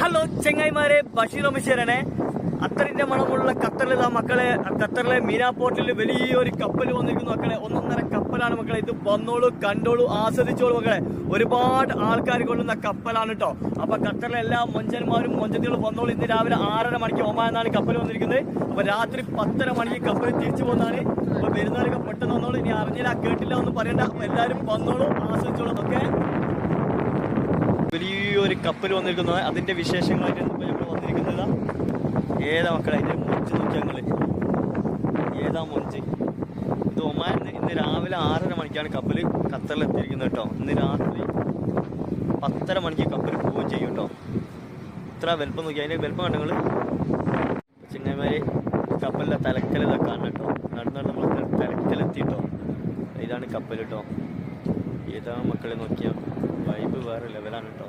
Hello ചെങ്ങായിമാരെ, Basheer അമിഷേരാണ്. അത്തറിന്റെ മണമുള്ള ഖത്തറിലെ മക്കളെ, ഖത്തറിലെ മീനാ പോർട്ടിൽ വലിയൊരു കപ്പൽ വന്നിരിക്കുന്നു മക്കളെ. ഒന്നൊന്നര കപ്പലാണ് മക്കളെ. ഇത് വന്നോളൂ, കണ്ടോളൂ, ആസ്വദിച്ചോളൂ മക്കളെ. ഒരുപാട് ആൾക്കാർ കൊള്ളുന്ന കപ്പലാണ് കേട്ടോ. അപ്പൊ ഖത്തറിലെ എല്ലാ മൊഞ്ചന്മാരും മൊഞ്ചത്തികളും വന്നോളൂ. ഇന്ന് രാവിലെ 6:30 മണിക്ക് ഒമാൻ എന്നാണ് കപ്പൽ വന്നിരിക്കുന്നത്. അപ്പൊ രാത്രി 10:30 മണിക്ക് കപ്പൽ തിരിച്ചു പോകുന്നതാണ്. അപ്പൊ വരുന്നവരൊക്കെ പെട്ടെന്ന് വന്നോളൂ. ഇനി അറിഞ്ഞില്ല കേട്ടില്ല ഒന്നും പറയണ്ട, എല്ലാവരും വന്നോളൂ, ആസ്വദിച്ചോളൂ. ഓക്കെ, വലിയൊരു കപ്പൽ വന്നിരിക്കുന്നത്, അതിന്റെ വിശേഷങ്ങളായിട്ട് നമ്മൾ വന്നിരിക്കുന്നതാ. ഏതാ മക്കളെ അതിന്റെ മൊഞ്ച് നോക്കി ഞങ്ങള്, ഏതാ മൊഞ്ച്. ഇത് ഒമാൻ ഇന്ന് രാവിലെ 6:30 മണിക്കാണ് കപ്പൽ ഖത്തറിൽ എത്തിയിരിക്കുന്നത് കേട്ടോ. ഇന്ന് രാത്രി 10:30 മണിക്ക് കപ്പൽ പോവുകയും ചെയ്യും കേട്ടോ. ഇത്ര വലുപ്പം നോക്കി, അതിന്റെ വലുപ്പം കണ്ടങ്ങള് ചെങ്ങന്മാര്. കപ്പലിന്റെ തലക്കൽ ഇതൊക്കെ കാണണം കേട്ടോ. നടന്നാണ് നമ്മൾ തലക്കലെത്തിട്ടോ. ഇതാണ് കപ്പൽ കേട്ടോ. ഏതാ മക്കളെ നോക്കിയാൽ വൈബ് വേറെ ലെവലാണ് കേട്ടോ.